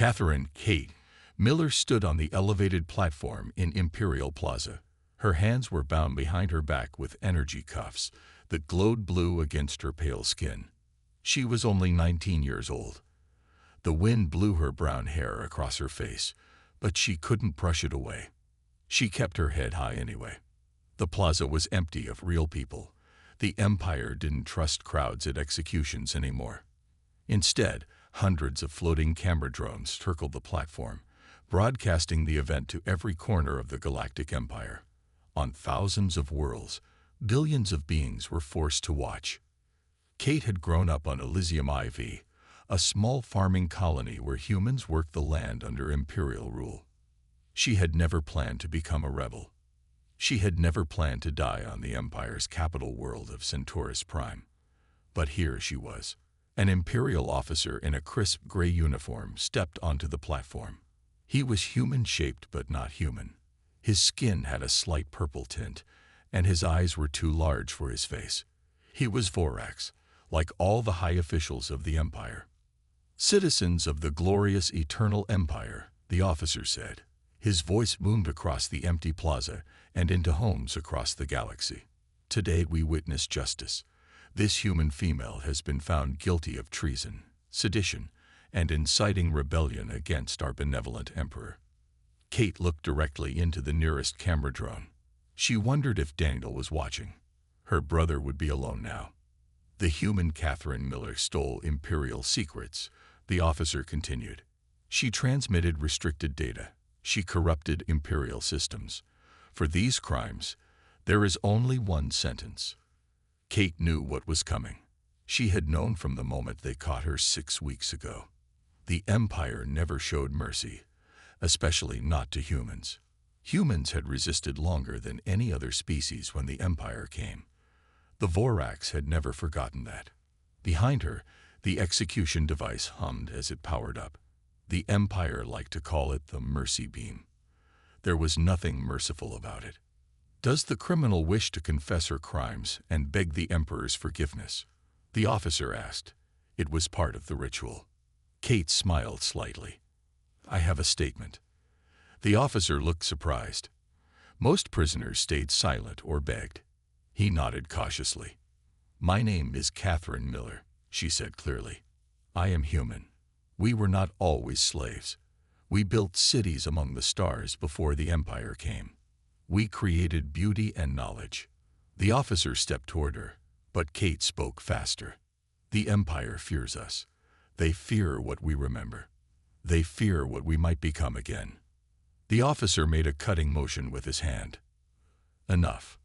Catherine Kate Miller stood on the elevated platform in Imperial Plaza. Her hands were bound behind her back with energy cuffs that glowed blue against her pale skin. She was only 19 years old. The wind blew her brown hair across her face, but she couldn't brush it away. She kept her head high anyway. The plaza was empty of real people. The Empire didn't trust crowds at executions anymore. Instead, hundreds of floating camera drones circled the platform, broadcasting the event to every corner of the Galactic Empire. On thousands of worlds, billions of beings were forced to watch. Kate had grown up on Elysium IV, a small farming colony where humans worked the land under Imperial rule. She had never planned to become a rebel. She had never planned to die on the Empire's capital world of Centaurus Prime. But here she was. An Imperial officer in a crisp gray uniform stepped onto the platform. He was human-shaped but not human. His skin had a slight purple tint, and his eyes were too large for his face. He was Vorax, like all the high officials of the Empire. "Citizens of the glorious eternal Empire," the officer said. His voice boomed across the empty plaza and into homes across the galaxy. "Today we witness justice. This human female has been found guilty of treason, sedition, and inciting rebellion against our benevolent emperor." Kate looked directly into the nearest camera drone. She wondered if Daniel was watching. Her brother would be alone now. "The human Catherine Miller stole Imperial secrets," the officer continued. "She transmitted restricted data. She corrupted Imperial systems. For these crimes, there is only one sentence." Kate knew what was coming. She had known from the moment they caught her 6 weeks ago. The Empire never showed mercy, especially not to humans. Humans had resisted longer than any other species when the Empire came. The Vorax had never forgotten that. Behind her, the execution device hummed as it powered up. The Empire liked to call it the mercy beam. There was nothing merciful about it. "Does the criminal wish to confess her crimes and beg the Emperor's forgiveness?" the officer asked. It was part of the ritual. Kate smiled slightly. "I have a statement." The officer looked surprised. Most prisoners stayed silent or begged. He nodded cautiously. "My name is Catherine Miller," she said clearly. "I am human. We were not always slaves. We built cities among the stars before the Empire came. We created beauty and knowledge." The officer stepped toward her, but Kate spoke faster. "The Empire fears us. They fear what we remember. They fear what we might become again." The officer made a cutting motion with his hand. "Enough.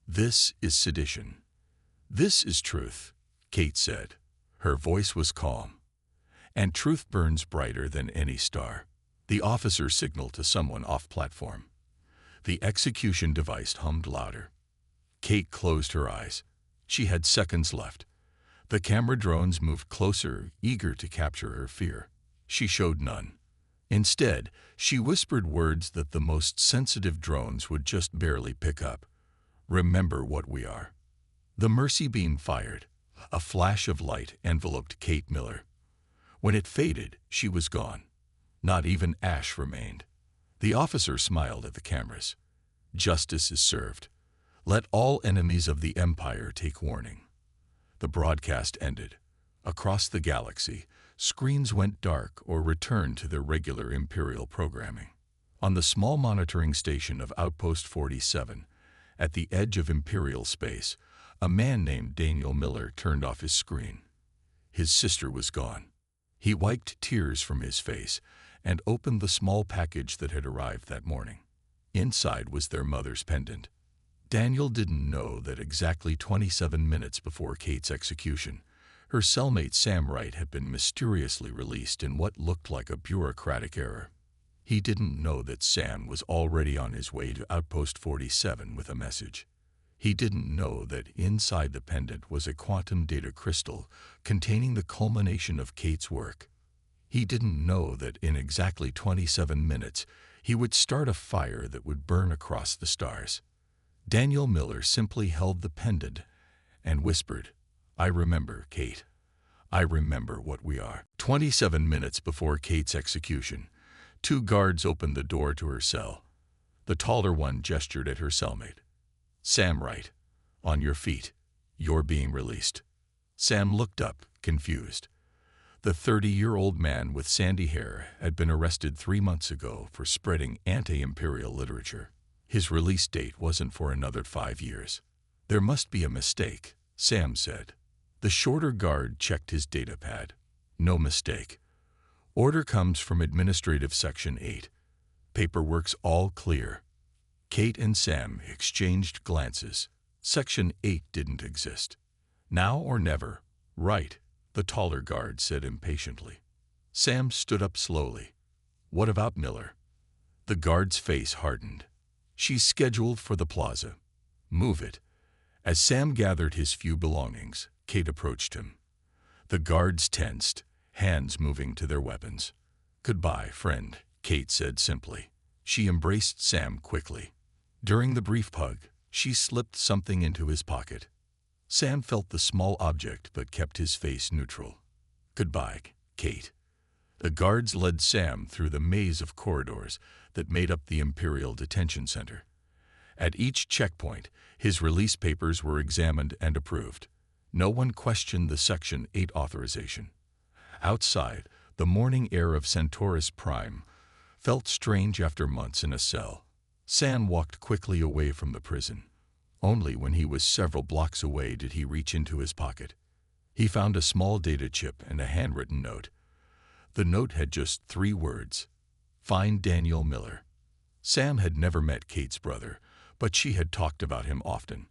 This is sedition. This is truth," Kate said. Her voice was calm. "And truth burns brighter than any star." The officer signaled to someone off-platform. The execution device hummed louder. Kate closed her eyes. She had seconds left. The camera drones moved closer, eager to capture her fear. She showed none. Instead, she whispered words that the most sensitive drones would just barely pick up. "Remember what we are." The mercy beam fired. A flash of light enveloped Kate Miller. When it faded, she was gone. Not even ash remained. The officer smiled at the cameras. "Justice is served. Let all enemies of the Empire take warning." The broadcast ended. Across the galaxy, screens went dark or returned to their regular Imperial programming. On the small monitoring station of Outpost 47, at the edge of Imperial space, a man named Daniel Miller turned off his screen. His sister was gone. He wiped tears from his face and opened the small package that had arrived that morning. Inside was their mother's pendant. Daniel didn't know that exactly 27 minutes before Kate's execution, her cellmate Sam Wright had been mysteriously released in what looked like a bureaucratic error. He didn't know that Sam was already on his way to Outpost 47 with a message. He didn't know that inside the pendant was a quantum data crystal containing the culmination of Kate's work. He didn't know that in exactly 27 minutes, he would start a fire that would burn across the stars. Daniel Miller simply held the pendant and whispered, "I remember, Kate. I remember what we are. 27 minutes before Kate's execution, two guards opened the door to her cell. The taller one gestured at her cellmate. Sam Wright, on your feet. You're being released. Sam looked up, confused. The 30-year-old man with sandy hair had been arrested 3 months ago for spreading anti-imperial literature. His release date wasn't for another 5 years. There must be a mistake, Sam said. The shorter guard checked his datapad. No mistake. Order comes from Administrative Section 8. Paperwork's all clear. Kate and Sam exchanged glances. Section 8 didn't exist. Now or never. Right, the taller guard said impatiently. Sam stood up slowly. What about Miller? The guard's face hardened. She's scheduled for the plaza. Move it. As Sam gathered his few belongings, Kate approached him. The guards tensed, hands moving to their weapons. Goodbye, friend, Kate said simply. She embraced Sam quickly. During the brief hug, she slipped something into his pocket. Sam felt the small object but kept his face neutral. Goodbye, Kate. The guards led Sam through the maze of corridors that made up the Imperial Detention Center. At each checkpoint, his release papers were examined and approved. No one questioned the Section 8 authorization. Outside, the morning air of Centaurus Prime felt strange after months in a cell. Sam walked quickly away from the prison. Only when he was several blocks away did he reach into his pocket. He found a small data chip and a handwritten note. The note had just 3 words. Find Daniel Miller. Sam had never met Kate's brother, but she had talked about him often.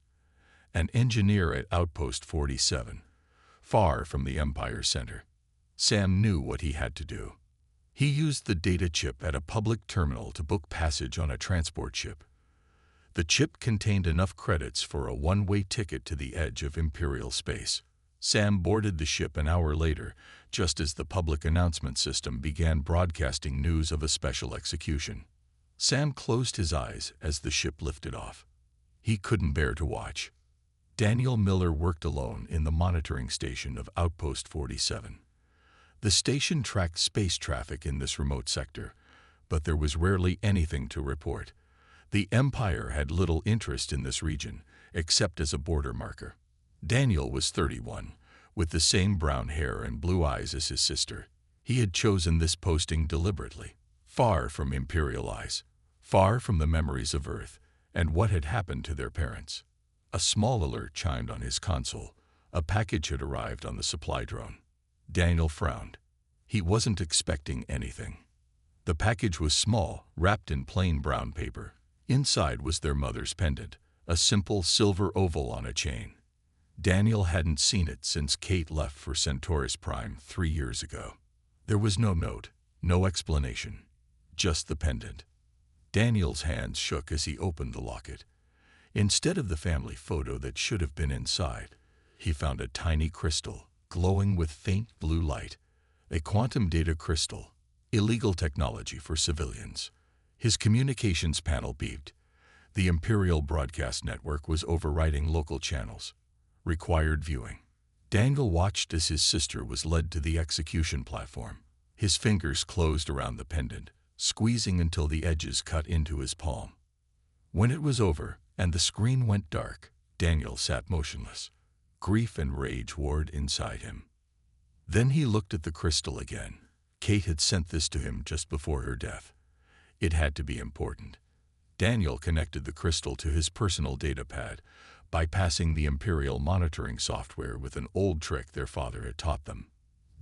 An engineer at Outpost 47, far from the Empire Center. Sam knew what he had to do. He used the data chip at a public terminal to book passage on a transport ship. The chip contained enough credits for a one-way ticket to the edge of Imperial space. Sam boarded the ship an hour later, just as the public announcement system began broadcasting news of a special execution. Sam closed his eyes as the ship lifted off. He couldn't bear to watch. Daniel Miller worked alone in the monitoring station of Outpost 47. The station tracked space traffic in this remote sector, but there was rarely anything to report. The Empire had little interest in this region, except as a border marker. Daniel was 31, with the same brown hair and blue eyes as his sister. He had chosen this posting deliberately, far from Imperial eyes, far from the memories of Earth and what had happened to their parents. A small alert chimed on his console. A package had arrived on the supply drone. Daniel frowned. He wasn't expecting anything. The package was small, wrapped in plain brown paper. Inside was their mother's pendant, a simple silver oval on a chain. Daniel hadn't seen it since Kate left for Centaurus Prime 3 years ago. There was no note, no explanation, just the pendant. Daniel's hands shook as he opened the locket. Instead of the family photo that should have been inside, he found a tiny crystal, glowing with faint blue light. A quantum data crystal, illegal technology for civilians. His communications panel beeped. The Imperial Broadcast Network was overriding local channels. Required viewing. Daniel watched as his sister was led to the execution platform. His fingers closed around the pendant, squeezing until the edges cut into his palm. When it was over and the screen went dark, Daniel sat motionless. Grief and rage warred inside him. Then he looked at the crystal again. Kate had sent this to him just before her death. It had to be important. Daniel connected the crystal to his personal datapad, bypassing the Imperial monitoring software with an old trick their father had taught them.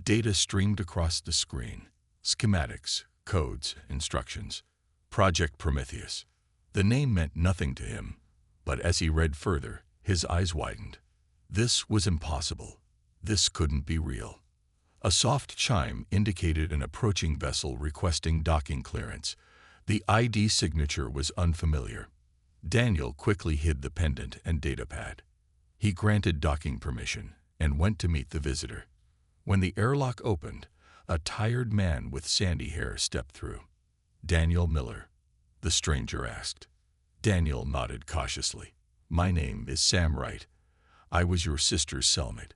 Data streamed across the screen. Schematics, codes, instructions. Project Prometheus. The name meant nothing to him, but as he read further, his eyes widened. This was impossible. This couldn't be real. A soft chime indicated an approaching vessel requesting docking clearance. The ID signature was unfamiliar. Daniel quickly hid the pendant and datapad. He granted docking permission and went to meet the visitor. When the airlock opened, a tired man with sandy hair stepped through. Daniel Miller, the stranger asked. Daniel nodded cautiously. My name is Sam Wright. I was your sister's cellmate.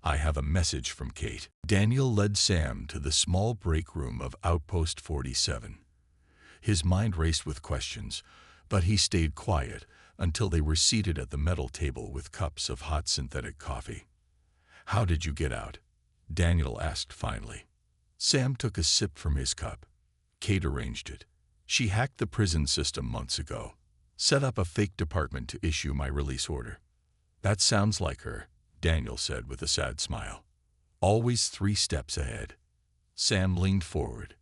I have a message from Kate. Daniel led Sam to the small break room of Outpost 47. His mind raced with questions, but he stayed quiet until they were seated at the metal table with cups of hot synthetic coffee. "How did you get out?" Daniel asked finally. Sam took a sip from his cup. Kate arranged it. "She hacked the prison system months ago. Set up a fake department to issue my release order." "That sounds like her," Daniel said with a sad smile. "Always 3 steps ahead." Sam leaned forward.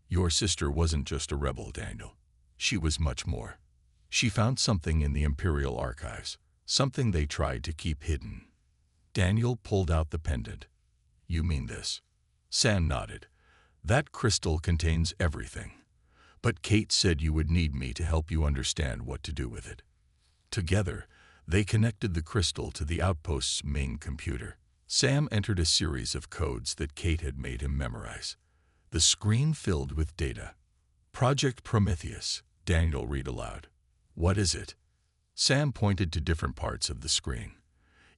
"Your sister wasn't just a rebel, Daniel. She was much more. She found something in the Imperial archives, something they tried to keep hidden." Daniel pulled out the pendant. "You mean this?" Sam nodded. "That crystal contains everything. But Kate said you would need me to help you understand what to do with it." Together, they connected the crystal to the outpost's main computer. Sam entered a series of codes that Kate had made him memorize. The screen filled with data. "Project Prometheus," Daniel read aloud. "What is it?" Sam pointed to different parts of the screen.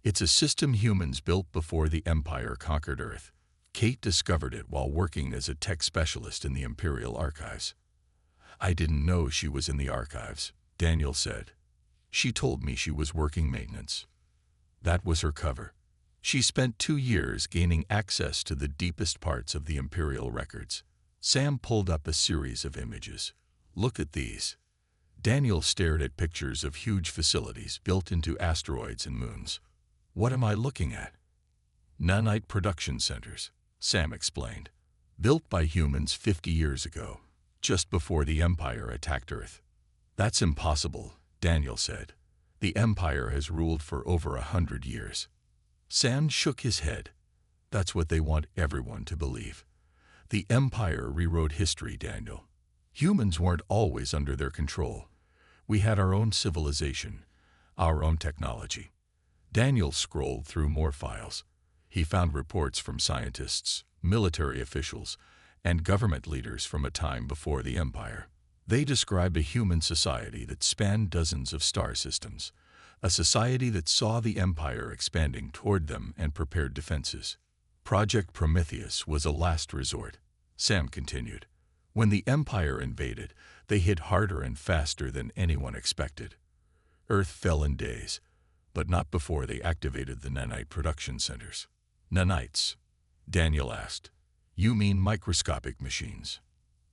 "It's a system humans built before the Empire conquered Earth. Kate discovered it while working as a tech specialist in the Imperial archives." "I didn't know she was in the archives," Daniel said. "She told me she was working maintenance." That was her cover. She spent 2 years gaining access to the deepest parts of the Imperial records. Sam pulled up a series of images. "Look at these." Daniel stared at pictures of huge facilities built into asteroids and moons. "What am I looking at?" "Nanite production centers," Sam explained. "Built by humans 50 years ago, just before the Empire attacked Earth." "That's impossible," Daniel said. "The Empire has ruled for over 100 years." Sam shook his head. "That's what they want everyone to believe. The Empire rewrote history, Daniel. Humans weren't always under their control. We had our own civilization, our own technology." Daniel scrolled through more files. He found reports from scientists, military officials, and government leaders from a time before the Empire. They described a human society that spanned dozens of star systems, a society that saw the Empire expanding toward them and prepared defenses. "Project Prometheus was a last resort," Sam continued. "When the Empire invaded, they hit harder and faster than anyone expected. Earth fell in days, but not before they activated the nanite production centers." "Nanites?" Daniel asked. "You mean microscopic machines?"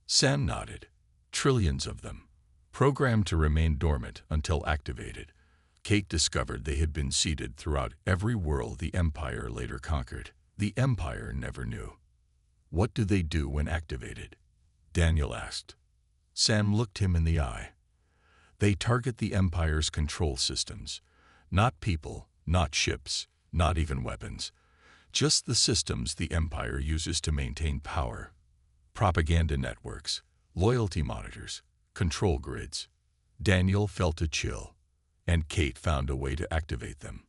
Sam nodded. "Trillions of them, programmed to remain dormant until activated." Kate discovered they had been seeded throughout every world the Empire later conquered. The Empire never knew. "What do they do when activated?" Daniel asked. Sam looked him in the eye. "They target the Empire's control systems. Not people, not ships, not even weapons. Just the systems the Empire uses to maintain power. Propaganda networks, loyalty monitors, control grids." Daniel felt a chill. "And Kate found a way to activate them."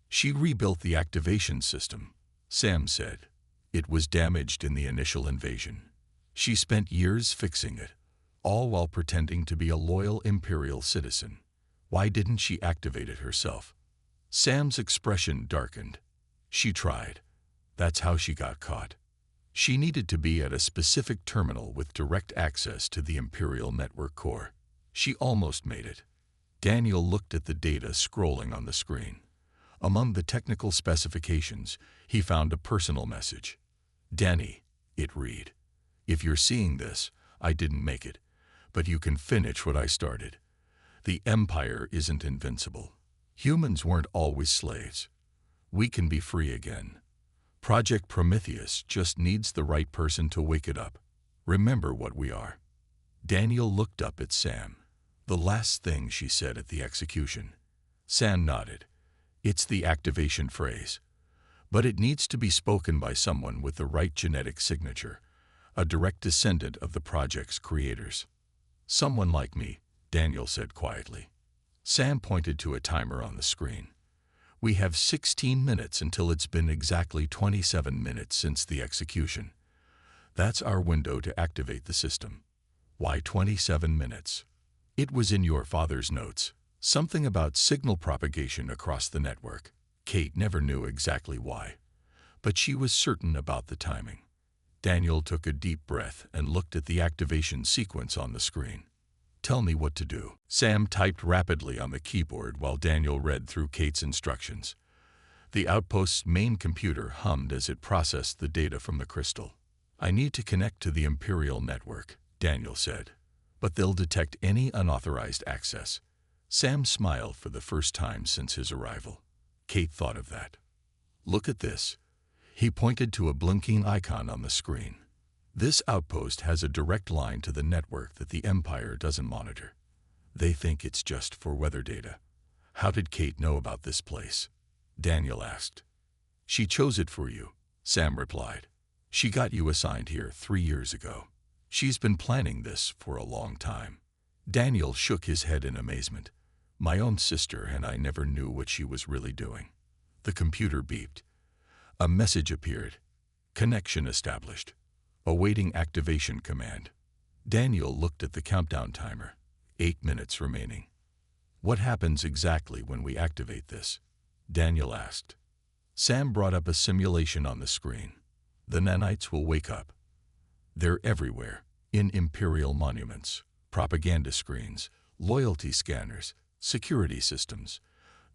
"She rebuilt the activation system," Sam said. "It was damaged in the initial invasion. She spent years fixing it, all while pretending to be a loyal Imperial citizen. Why didn't she activate it herself?" Sam's expression darkened. "She tried. That's how she got caught. She needed to be at a specific terminal with direct access to the Imperial network core. She almost made it." Daniel looked at the data scrolling on the screen. Among the technical specifications, he found a personal message. "Danny," it read, "if you're seeing this, I didn't make it, but you can finish what I started. The Empire isn't invincible. Humans weren't always slaves. We can be free again. Project Prometheus just needs the right person to wake it up. Remember what we are." Daniel looked up at Sam. "The last thing she said at the execution." Sam nodded. "It's the activation phrase. But it needs to be spoken by someone with the right genetic signature, a direct descendant of the project's creators." "Someone like me," Daniel said quietly. Sam pointed to a timer on the screen. "We have 16 minutes until it's been exactly 27 minutes since the execution. That's our window to activate the system." "Why 27 minutes?" "It was in your father's notes. Something about signal propagation across the network." Kate never knew exactly why. but she was certain about the timing. Daniel took a deep breath and looked at the activation sequence on the screen. "Tell me what to do." Sam typed rapidly on the keyboard while Daniel read through Kate's instructions. The outpost's main computer hummed as it processed the data from the crystal. "I need to connect to the Imperial network," Daniel said, "but they'll detect any unauthorized access." Sam smiled for the first time since his arrival. Kate thought of that. "Look at this." He pointed to a blinking icon on the screen. "This outpost has a direct line to the network that the Empire doesn't monitor. They think it's just for weather data." "How did Kate know about this place?" Daniel asked. "She chose it for you," Sam replied. "She got you assigned here 3 years ago. She's been planning this for a long time." Daniel shook his head in amazement. "My own sister and I never knew what she was really doing." The computer beeped. A message appeared. "Connection established. Awaiting activation command." Daniel looked at the countdown timer. 8 minutes remaining. "What happens exactly when we activate this?" Daniel asked. Sam brought up a simulation on the screen. "The nanites will wake up. They're everywhere, in Imperial monuments, propaganda screens, loyalty scanners, security systems.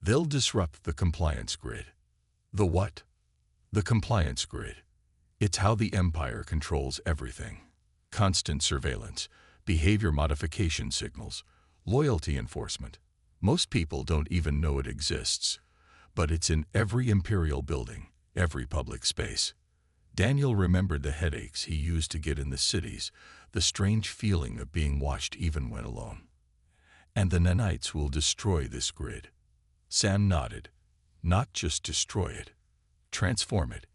They'll disrupt the compliance grid." "The what?" "The compliance grid. It's how the Empire controls everything. Constant surveillance, behavior modification signals, loyalty enforcement. Most people don't even know it exists, but it's in every Imperial building, every public space." Daniel remembered the headaches he used to get in the cities, the strange feeling of being watched even when alone. "And the nanites will destroy this grid." Sam nodded. "Not just destroy it. Transform it.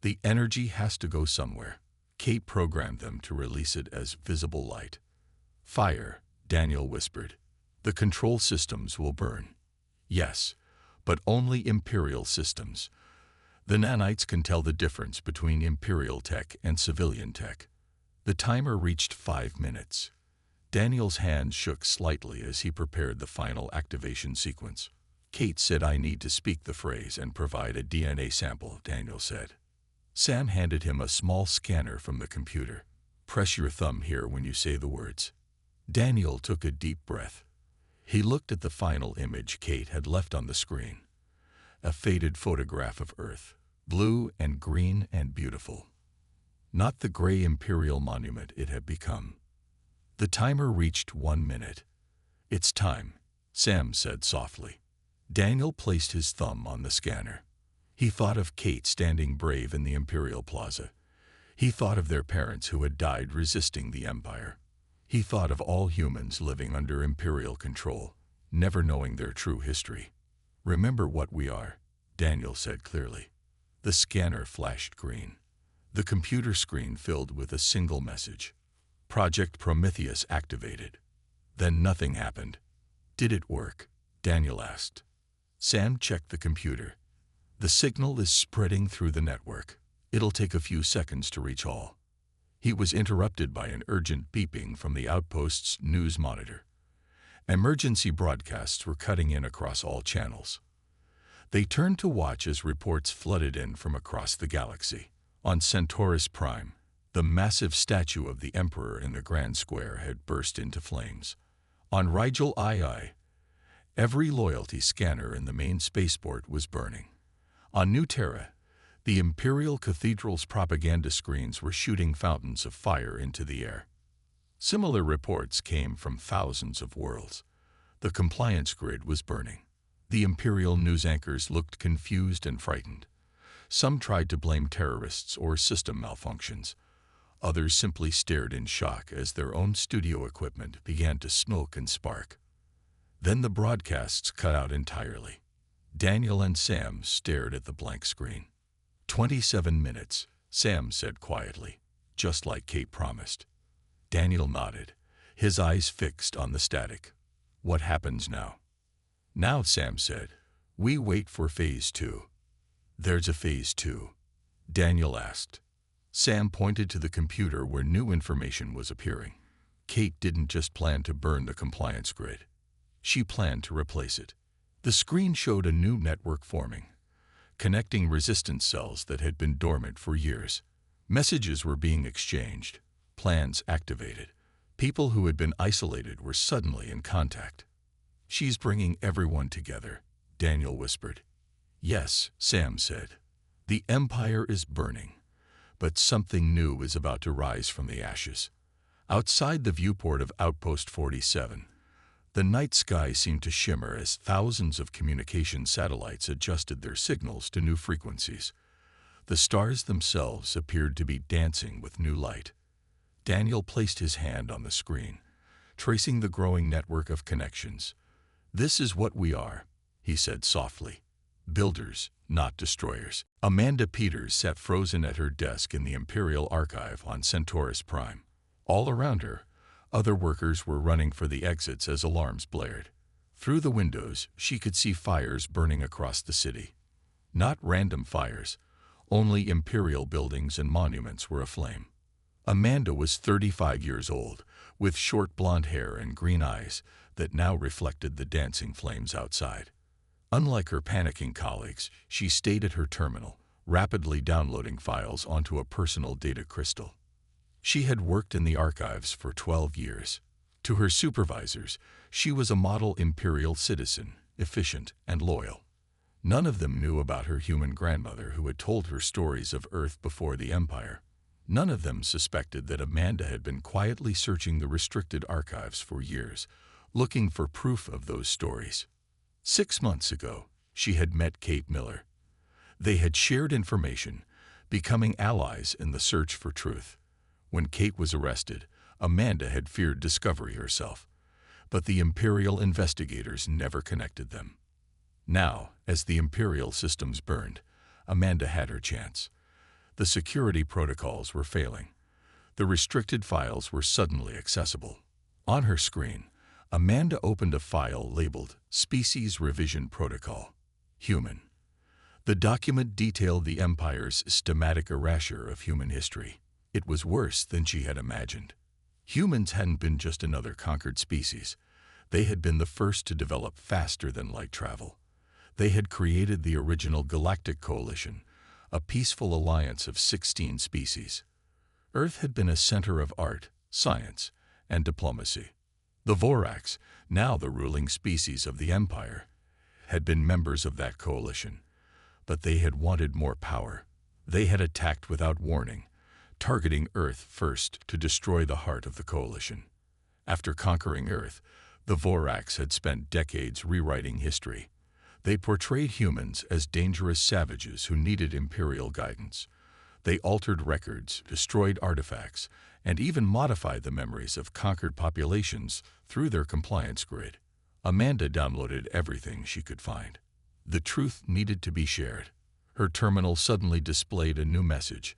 The energy has to go somewhere." Kate programmed them to release it as visible light. "Fire," Daniel whispered. "The control systems will burn." "Yes, but only Imperial systems. The nanites can tell the difference between Imperial tech and civilian tech." The timer reached 5 minutes. Daniel's hands shook slightly as he prepared the final activation sequence. "Kate said I need to speak the phrase and provide a DNA sample," Daniel said. Sam handed him a small scanner from the computer. "Press your thumb here when you say the words." Daniel took a deep breath. He looked at the final image Kate had left on the screen. A faded photograph of Earth, blue and green and beautiful. Not the gray Imperial monument it had become. The timer reached 1 minute. "It's time," Sam said softly. Daniel placed his thumb on the scanner. He thought of Kate standing brave in the Imperial Plaza. He thought of their parents who had died resisting the Empire. He thought of all humans living under Imperial control, never knowing their true history. "Remember what we are," Daniel said clearly. The scanner flashed green. The computer screen filled with a single message. "Project Prometheus activated." Then nothing happened. "Did it work?" Daniel asked. Sam checked the computer. "The signal is spreading through the network. It'll take a few seconds to reach all." He was interrupted by an urgent beeping from the outpost's news monitor. Emergency broadcasts were cutting in across all channels. They turned to watch as reports flooded in from across the galaxy. On Centaurus Prime, the massive statue of the Emperor in the Grand Square had burst into flames. On Rigel II, every loyalty scanner in the main spaceport was burning. On New Terra, the Imperial Cathedral's propaganda screens were shooting fountains of fire into the air. Similar reports came from thousands of worlds. The compliance grid was burning. The Imperial news anchors looked confused and frightened. Some tried to blame terrorists or system malfunctions. Others simply stared in shock as their own studio equipment began to smoke and spark. Then the broadcasts cut out entirely. Daniel and Sam stared at the blank screen. 27 minutes, Sam said quietly, just like Kate promised. Daniel nodded, his eyes fixed on the static. "What happens now?" "Now," Sam said, "we wait for Phase 2. "There's a Phase 2? Daniel asked. Sam pointed to the computer where new information was appearing. Kate didn't just plan to burn the compliance grid. She planned to replace it. The screen showed a new network forming. connecting resistance cells that had been dormant for years. Messages were being exchanged, plans activated. People who had been isolated were suddenly in contact. "She's bringing everyone together," Daniel whispered. "Yes," Sam said. "The Empire is burning, but something new is about to rise from the ashes." Outside the viewport of Outpost 47, the night sky seemed to shimmer as thousands of communication satellites adjusted their signals to new frequencies. The stars themselves appeared to be dancing with new light. Daniel placed his hand on the screen, tracing the growing network of connections. "This is what we are," he said softly. "Builders, not destroyers." Amanda Peters sat frozen at her desk in the Imperial Archive on Centaurus Prime. All around her, other workers were running for the exits as alarms blared. Through the windows, she could see fires burning across the city. Not random fires, only Imperial buildings and monuments were aflame. Amanda was 35 years old, with short blonde hair and green eyes that now reflected the dancing flames outside. Unlike her panicking colleagues, she stayed at her terminal, rapidly downloading files onto a personal data crystal. She had worked in the archives for 12 years. To her supervisors, she was a model Imperial citizen, efficient and loyal. None of them knew about her human grandmother who had told her stories of Earth before the Empire. None of them suspected that Amanda had been quietly searching the restricted archives for years, looking for proof of those stories. 6 months ago, she had met Kate Miller. They had shared information, becoming allies in the search for truth. When Kate was arrested, Amanda had feared discovery herself, but the Imperial investigators never connected them. Now, as the Imperial systems burned, Amanda had her chance. The security protocols were failing. The restricted files were suddenly accessible. On her screen, Amanda opened a file labeled Species Revision Protocol, Human. The document detailed the Empire's systematic erasure of human history. It was worse than she had imagined. Humans hadn't been just another conquered species. They had been the first to develop faster than light travel. They had created the original Galactic Coalition, a peaceful alliance of 16 species. Earth had been a center of art, science, and diplomacy. The Vorax, now the ruling species of the Empire, had been members of that coalition, but they had wanted more power. They had attacked without warning, targeting Earth first to destroy the heart of the coalition. After conquering Earth, the Vorax had spent decades rewriting history. They portrayed humans as dangerous savages who needed Imperial guidance. They altered records, destroyed artifacts, and even modified the memories of conquered populations through their compliance grid. Amanda downloaded everything she could find. The truth needed to be shared. Her terminal suddenly displayed a new message.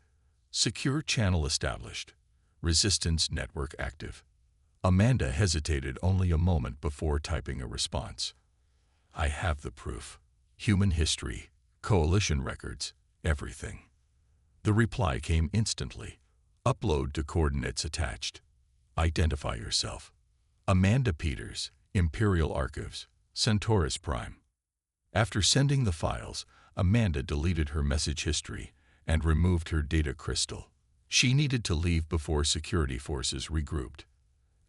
Secure channel established. Resistance network active. Amanda hesitated only a moment before typing a response. "I have the proof. Human history, coalition records, everything." The reply came instantly. "Upload to coordinates attached. Identify yourself. Amanda Peters, Imperial Archives, Centaurus Prime." After sending the files, Amanda deleted her message history and removed her data crystal. She needed to leave before security forces regrouped.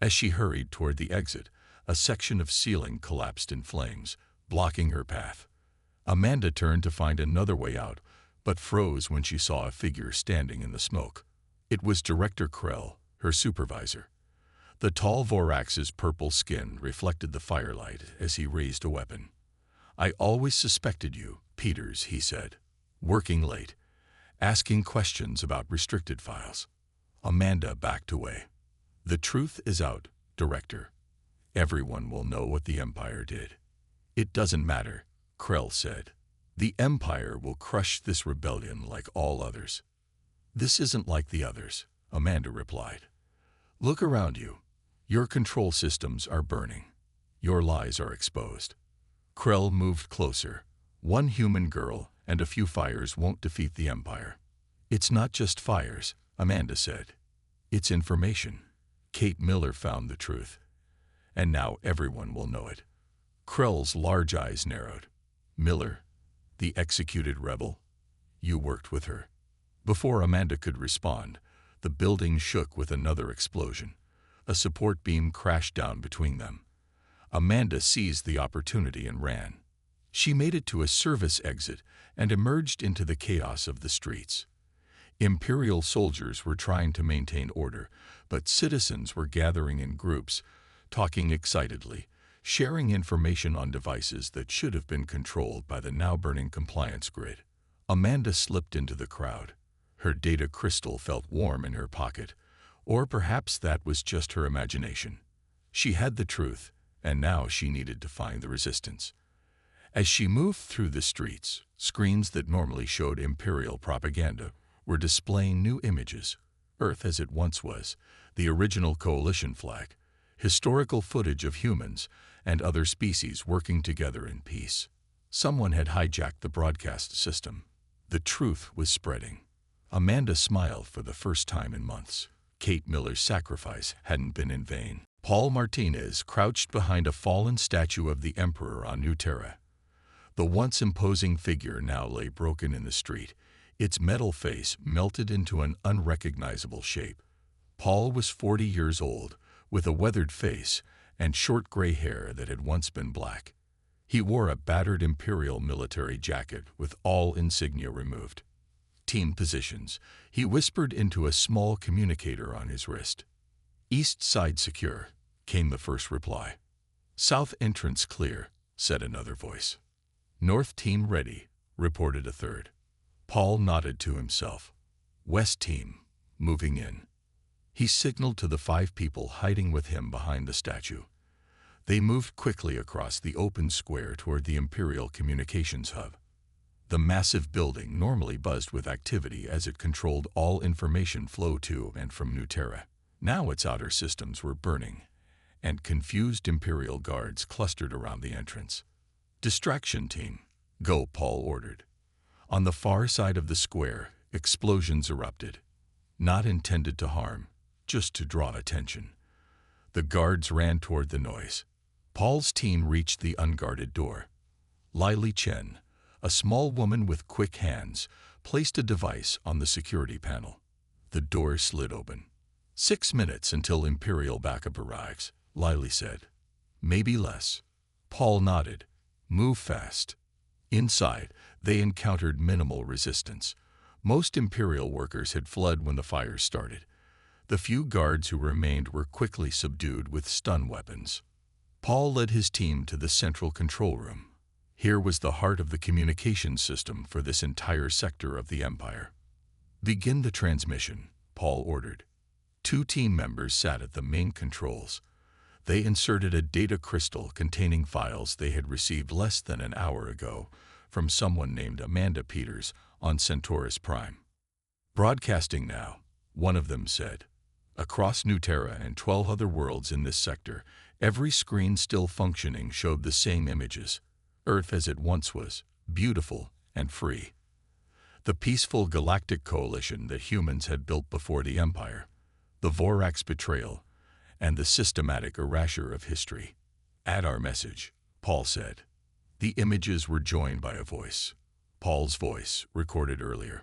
As she hurried toward the exit, a section of ceiling collapsed in flames, blocking her path. Amanda turned to find another way out, but froze when she saw a figure standing in the smoke. It was Director Krell, her supervisor. The tall Vorax's purple skin reflected the firelight as he raised a weapon. "I always suspected you, Peters," he said. "Working late, asking questions about restricted files." Amanda backed away. "The truth is out, Director. Everyone will know what the Empire did." "It doesn't matter," Krell said. "The Empire will crush this rebellion like all others." "This isn't like the others," Amanda replied. "Look around you. Your control systems are burning. Your lies are exposed." Krell moved closer. "One human girl and a few fires won't defeat the Empire." "It's not just fires," Amanda said. "It's information. Kate Miller found the truth. And now everyone will know it." Krell's large eyes narrowed. "Miller? The executed rebel? You worked with her. Before Amanda could respond, the building shook with another explosion. A support beam crashed down between them. Amanda seized the opportunity and ran. She made it to a service exit and emerged into the chaos of the streets. Imperial soldiers were trying to maintain order, but citizens were gathering in groups, talking excitedly, sharing information on devices that should have been controlled by the now-burning compliance grid. Amanda slipped into the crowd. Her data crystal felt warm in her pocket, or perhaps that was just her imagination. She had the truth, and now she needed to find the resistance. As she moved through the streets, screens that normally showed Imperial propaganda were displaying new images. Earth as it once was, the original coalition flag, historical footage of humans and other species working together in peace. Someone had hijacked the broadcast system. The truth was spreading. Amanda smiled for the first time in months. Kate Miller's sacrifice hadn't been in vain. Paul Martinez crouched behind a fallen statue of the Emperor on New Terra. The once imposing figure now lay broken in the street, its metal face melted into an unrecognizable shape. Paul was 40 years old, with a weathered face and short gray hair that had once been black. He wore a battered Imperial military jacket with all insignia removed. Team positions, he whispered into a small communicator on his wrist. East side secure, came the first reply. South entrance clear, said another voice. North team ready, reported a third. Paul nodded to himself. West team, moving in. He signaled to the 5 people hiding with him behind the statue. They moved quickly across the open square toward the Imperial Communications Hub. The massive building normally buzzed with activity as it controlled all information flow to and from New Terra. Now its outer systems were burning, and confused Imperial guards clustered around the entrance. Distraction team, go, Paul ordered. On the far side of the square, explosions erupted. Not intended to harm, just to draw attention. The guards ran toward the noise. Paul's team reached the unguarded door. Lily Chen, a small woman with quick hands, placed a device on the security panel. The door slid open. 6 minutes until Imperial backup arrives, Lily said. Maybe less. Paul nodded. Move fast. Inside, they encountered minimal resistance. Most Imperial workers had fled when the fire started. The few guards who remained were quickly subdued with stun weapons. Paul led his team to the central control room. Here was the heart of the communications system for this entire sector of the Empire. Begin the transmission, Paul ordered. 2 team members sat at the main controls. They inserted a data crystal containing files they had received less than an hour ago from someone named Amanda Peters on Centaurus Prime. Broadcasting now, one of them said. Across New Terra and 12 other worlds in this sector, every screen still functioning showed the same images. Earth as it once was, beautiful and free. The peaceful galactic coalition that humans had built before the Empire, the Vorax betrayal, and the systematic erasure of history. Add our message, Paul said. The images were joined by a voice. Paul's voice, recorded earlier.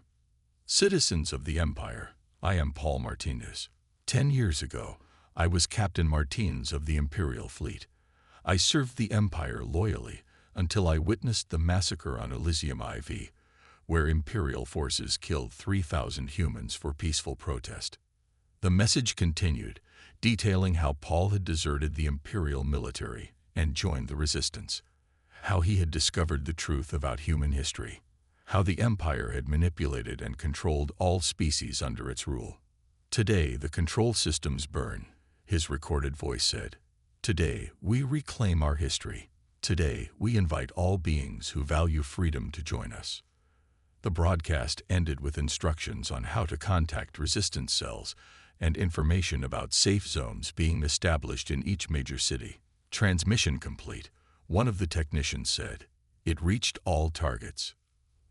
Citizens of the Empire, I am Paul Martinez. 10 years ago, I was Captain Martins of the Imperial Fleet. I served the Empire loyally until I witnessed the massacre on Elysium IV, where Imperial forces killed 3,000 humans for peaceful protest. The message continued, detailing how Paul had deserted the Imperial military and joined the resistance, how he had discovered the truth about human history, how the Empire had manipulated and controlled all species under its rule. Today, the control systems burn, his recorded voice said. Today, we reclaim our history. Today, we invite all beings who value freedom to join us. The broadcast ended with instructions on how to contact resistance cells and information about safe zones being established in each major city. Transmission complete, one of the technicians said. It reached all targets.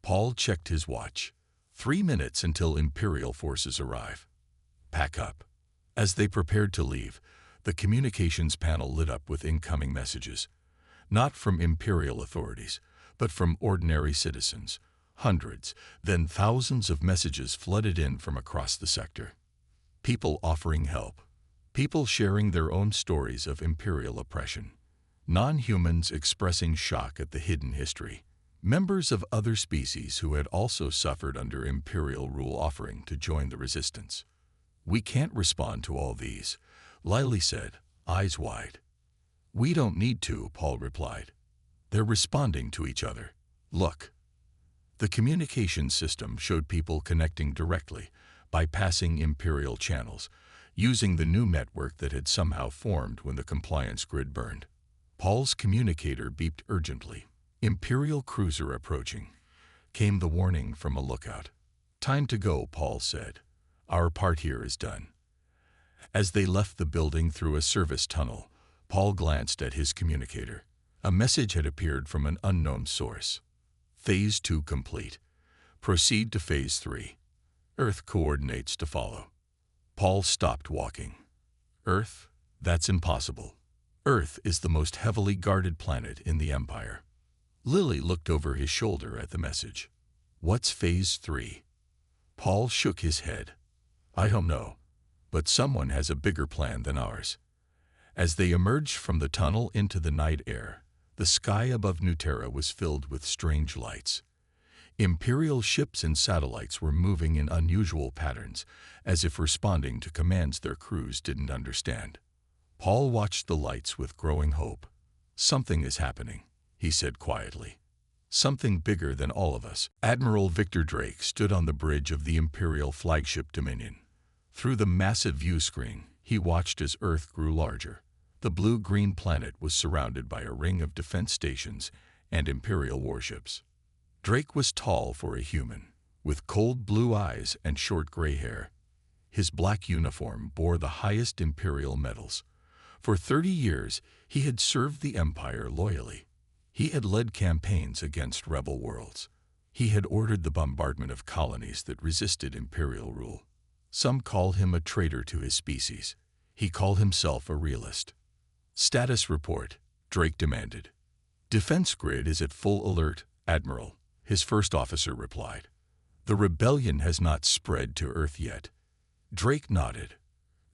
Paul checked his watch. 3 minutes until Imperial forces arrive. Pack up. As they prepared to leave, the communications panel lit up with incoming messages. Not from Imperial authorities, but from ordinary citizens. Hundreds, then thousands of messages flooded in from across the sector. People offering help. People sharing their own stories of imperial oppression. Non-humans expressing shock at the hidden history. Members of other species who had also suffered under imperial rule offering to join the resistance. "We can't respond to all these," Lily said, eyes wide. "We don't need to," Paul replied. "They're responding to each other. Look." The communication system showed people connecting directly, bypassing imperial channels, using the new network that had somehow formed when the compliance grid burned. Paul's communicator beeped urgently. "Imperial cruiser approaching," came the warning from a lookout. "Time to go," Paul said. "Our part here is done." As they left the building through a service tunnel, Paul glanced at his communicator. A message had appeared from an unknown source. "Phase 2 complete. Proceed to Phase 3. Earth coordinates to follow." Paul stopped walking. "Earth? That's impossible. Earth is the most heavily guarded planet in the Empire." Lily looked over his shoulder at the message. "What's Phase 3? Paul shook his head. "I don't know, but someone has a bigger plan than ours." As they emerged from the tunnel into the night air, the sky above Nuterra was filled with strange lights. Imperial ships and satellites were moving in unusual patterns, as if responding to commands their crews didn't understand. Paul watched the lights with growing hope. "Something is happening," he said quietly. "Something bigger than all of us." Admiral Victor Drake stood on the bridge of the Imperial flagship Dominion. Through the massive view screen, he watched as Earth grew larger. The blue-green planet was surrounded by a ring of defense stations and Imperial warships. Drake was tall for a human, with cold blue eyes and short gray hair. His black uniform bore the highest Imperial medals. For 30 years, he had served the Empire loyally. He had led campaigns against rebel worlds. He had ordered the bombardment of colonies that resisted Imperial rule. Some called him a traitor to his species. He called himself a realist. "Status report," Drake demanded. "Defense grid is at full alert, Admiral," his first officer replied. "The rebellion has not spread to Earth yet." Drake nodded.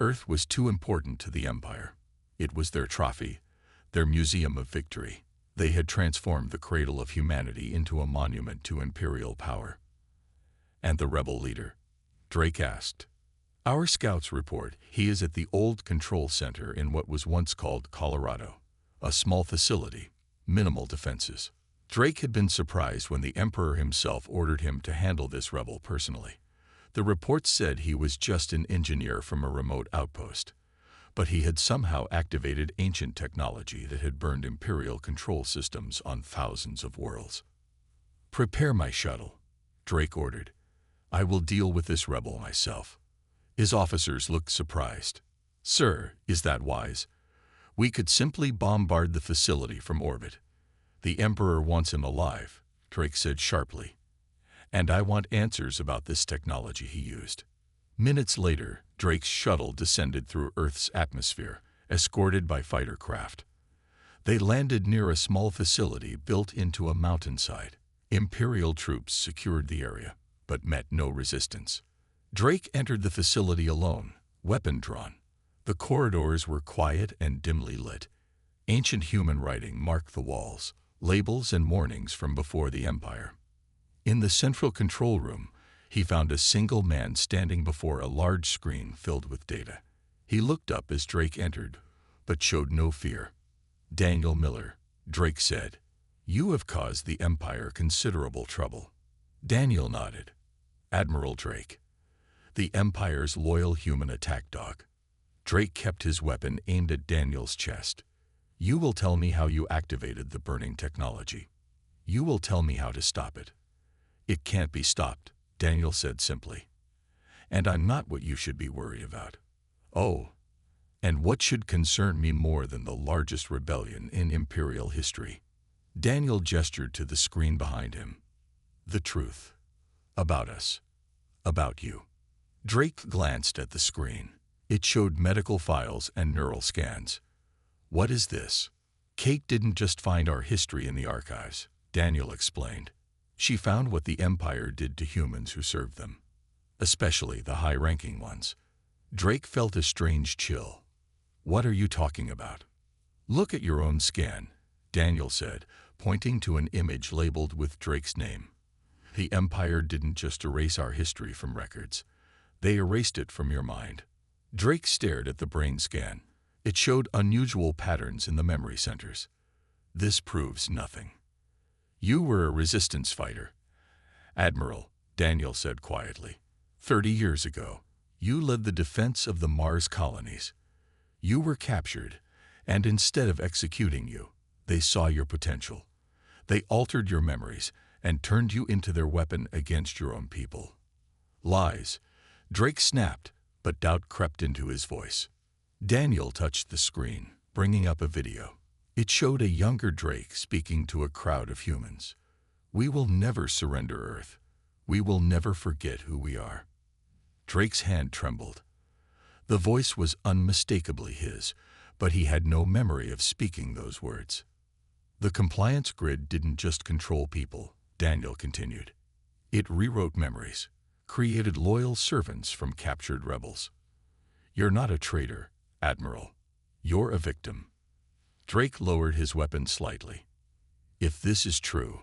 Earth was too important to the Empire. It was their trophy, their museum of victory. They had transformed the cradle of humanity into a monument to Imperial power. "And the rebel leader?" Drake asked. "Our scouts report he is at the old control center in what was once called Colorado, a small facility, minimal defenses." Drake had been surprised when the Emperor himself ordered him to handle this rebel personally. The reports said he was just an engineer from a remote outpost, but he had somehow activated ancient technology that had burned Imperial control systems on thousands of worlds. "Prepare my shuttle," Drake ordered. "I will deal with this rebel myself." His officers looked surprised. "Sir, is that wise? We could simply bombard the facility from orbit." "The Emperor wants him alive," Drake said sharply. "And I want answers about this technology he used." Minutes later, Drake's shuttle descended through Earth's atmosphere, escorted by fighter craft. They landed near a small facility built into a mountainside. Imperial troops secured the area, but met no resistance. Drake entered the facility alone, weapon drawn. The corridors were quiet and dimly lit. Ancient human writing marked the walls, labels and warnings from before the Empire. In the central control room, he found a single man standing before a large screen filled with data. He looked up as Drake entered, but showed no fear. "Daniel Miller," Drake said, "you have caused the Empire considerable trouble." Daniel nodded. "Admiral Drake, the Empire's loyal human attack dog." Drake kept his weapon aimed at Daniel's chest. "You will tell me how you activated the burning technology. You will tell me how to stop it." "It can't be stopped," Daniel said simply. "And I'm not what you should be worried about." "Oh, and what should concern me more than the largest rebellion in Imperial history?" Daniel gestured to the screen behind him. "The truth. About us. About you." Drake glanced at the screen. It showed medical files and neural scans. "What is this?" "Kate didn't just find our history in the archives. Daniel explained. She found what the Empire did to humans who served them, especially the high-ranking ones. Drake felt a strange chill. What are you talking about? Look at your own scan, Daniel said, pointing to an image labeled with Drake's name. The Empire didn't just erase our history from records. They erased it from your mind. Drake stared at the brain scan. It showed unusual patterns in the memory centers. This proves nothing. You were a resistance fighter, Admiral, Daniel said quietly. 30 years ago, you led the defense of the Mars colonies. You were captured, and instead of executing you, they saw your potential. They altered your memories and turned you into their weapon against your own people. Lies. Drake snapped, but doubt crept into his voice. Daniel touched the screen, bringing up a video. It showed a younger Drake speaking to a crowd of humans. We will never surrender Earth. We will never forget who we are. Drake's hand trembled. The voice was unmistakably his, but he had no memory of speaking those words. The compliance grid didn't just control people, Daniel continued. It rewrote memories, created loyal servants from captured rebels. You're not a traitor, Admiral. You're a victim. Drake lowered his weapon slightly. If this is true,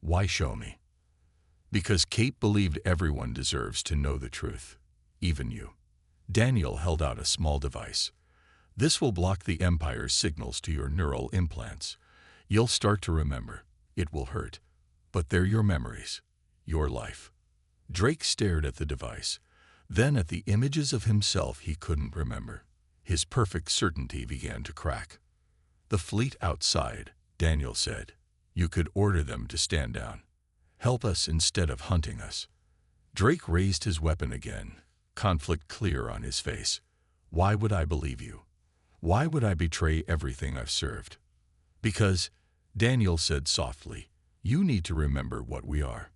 why show me? Because Kate believed everyone deserves to know the truth, even you. Daniel held out a small device. This will block the Empire's signals to your neural implants. You'll start to remember. It will hurt, but they're your memories, your life. Drake stared at the device, then at the images of himself he couldn't remember. His perfect certainty began to crack. The fleet outside, Daniel said. You could order them to stand down. Help us instead of hunting us. Drake raised his weapon again, conflict clear on his face. Why would I believe you? Why would I betray everything I've served? Because, Daniel said softly, you need to remember what we are.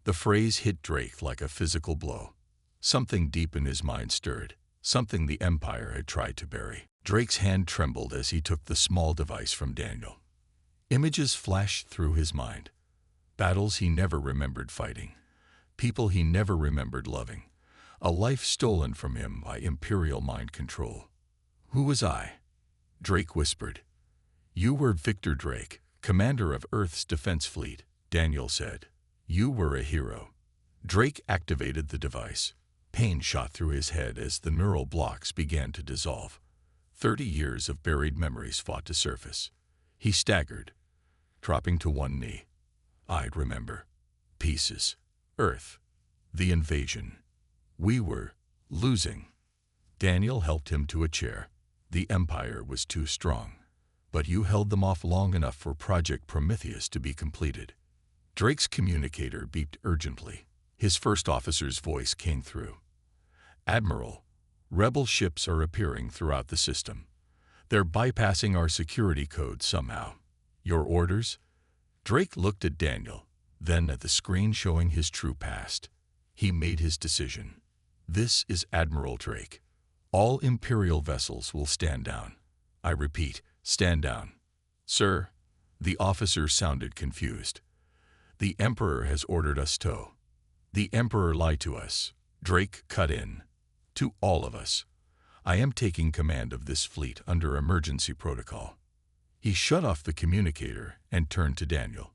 The phrase hit Drake like a physical blow. Something deep in his mind stirred, something the Empire had tried to bury. Drake's hand trembled as he took the small device from Daniel. Images flashed through his mind. Battles he never remembered fighting. People he never remembered loving. A life stolen from him by Imperial mind control. Who was I? Drake whispered. You were Victor Drake, commander of Earth's defense fleet, Daniel said. You were a hero. Drake activated the device. Pain shot through his head as the neural blocks began to dissolve. 30 years of buried memories fought to surface. He staggered, dropping to one knee. I'd remember. Pieces. Earth. The invasion. We were losing. Daniel helped him to a chair. The Empire was too strong. But you held them off long enough for Project Prometheus to be completed. Drake's communicator beeped urgently. His first officer's voice came through. Admiral, rebel ships are appearing throughout the system. They're bypassing our security code somehow. Your orders? Drake looked at Daniel, then at the screen showing his true past. He made his decision. This is Admiral Drake. All Imperial vessels will stand down. I repeat, stand down. Sir, the officer sounded confused. The Emperor has ordered us to. The Emperor lied to us. Drake cut in. To all of us. I am taking command of this fleet under emergency protocol. He shut off the communicator and turned to Daniel.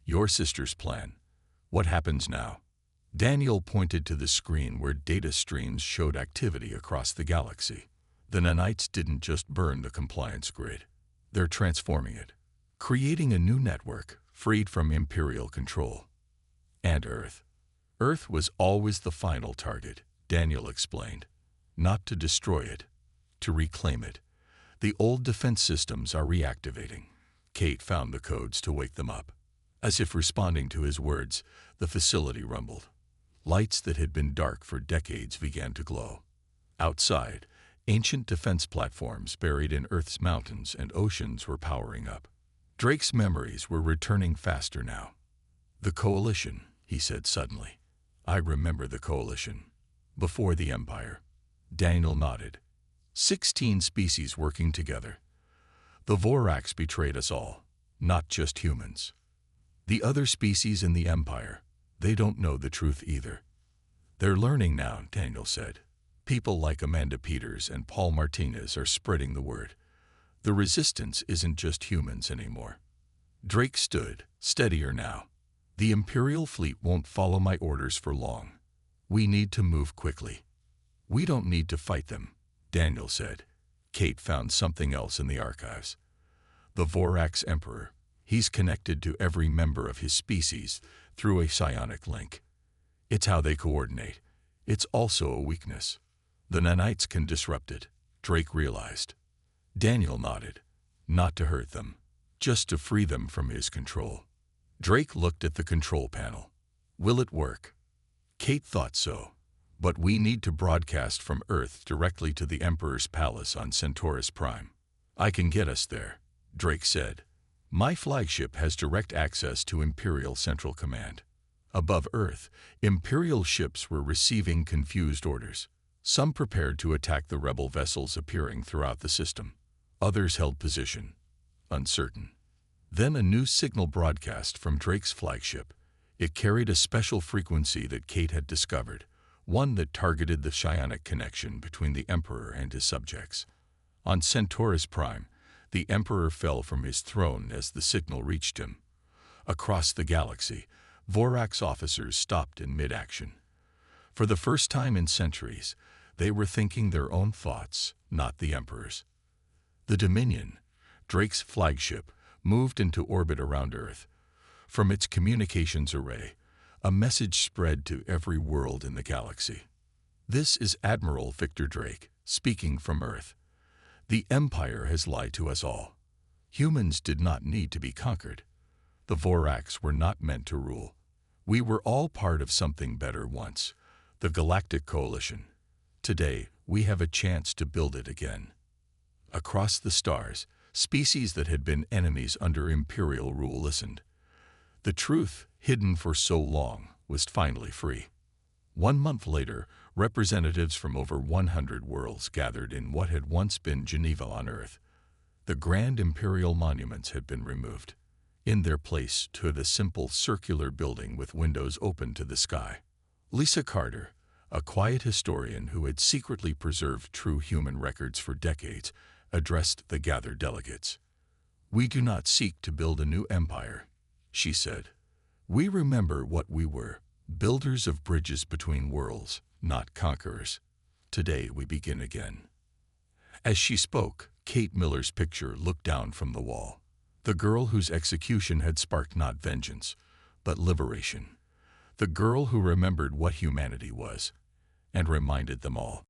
Your sister's plan. What happens now? Daniel pointed to the screen where data streams showed activity across the galaxy. The nanites didn't just burn the compliance grid. They're transforming it, creating a new network freed from Imperial control. And Earth. Earth was always the final target, Daniel explained. Not to destroy it, to reclaim it. The old defense systems are reactivating. Kate found the codes to wake them up. As if responding to his words, the facility rumbled. Lights that had been dark for decades began to glow. Outside, ancient defense platforms buried in Earth's mountains and oceans were powering up. Drake's memories were returning faster now. The Coalition, he said suddenly. I remember the Coalition. Before the Empire. Daniel nodded. 16 species working together. The Vorax betrayed us all, not just humans. The other species in the Empire, they don't know the truth either. They're learning now, Daniel said. People like Amanda Peters and Paul Martinez are spreading the word. The resistance isn't just humans anymore. Drake stood, steadier now. The Imperial fleet won't follow my orders for long. We need to move quickly. We don't need to fight them, Daniel said. Kate found something else in the archives. The Vorax Emperor. He's connected to every member of his species through a psionic link. It's how they coordinate. It's also a weakness. The nanites can disrupt it, Drake realized. Daniel nodded. Not to hurt them, just to free them from his control. Drake looked at the control panel. Will it work? Kate thought so. But we need to broadcast from Earth directly to the Emperor's palace on Centaurus Prime. I can get us there, Drake said. My flagship has direct access to Imperial Central Command. Above Earth, Imperial ships were receiving confused orders. Some prepared to attack the rebel vessels appearing throughout the system. Others held position, uncertain. Then a new signal broadcast from Drake's flagship. It carried a special frequency that Kate had discovered, one that targeted the psionic connection between the Emperor and his subjects. On Centaurus Prime, the Emperor fell from his throne as the signal reached him. Across the galaxy, Vorax officers stopped in mid-action. For the first time in centuries, they were thinking their own thoughts, not the Emperor's. The Dominion, Drake's flagship, moved into orbit around Earth. From its communications array, a message spread to every world in the galaxy. This is Admiral Victor Drake, speaking from Earth. The Empire has lied to us all. Humans did not need to be conquered. The Vorax were not meant to rule. We were all part of something better once, the Galactic Coalition. Today, we have a chance to build it again. Across the stars, species that had been enemies under Imperial rule listened. The truth, hidden for so long, was finally free. 1 month later, representatives from over 100 worlds gathered in what had once been Geneva on Earth. The grand imperial monuments had been removed. In their place stood a simple circular building with windows open to the sky. Lisa Carter, a quiet historian who had secretly preserved true human records for decades, addressed the gathered delegates. We do not seek to build a new empire, she said. We remember what we were, builders of bridges between worlds, not conquerors. Today we begin again. As she spoke, Kate Miller's picture looked down from the wall. The girl whose execution had sparked not vengeance, but liberation. The girl who remembered what humanity was, and reminded them all.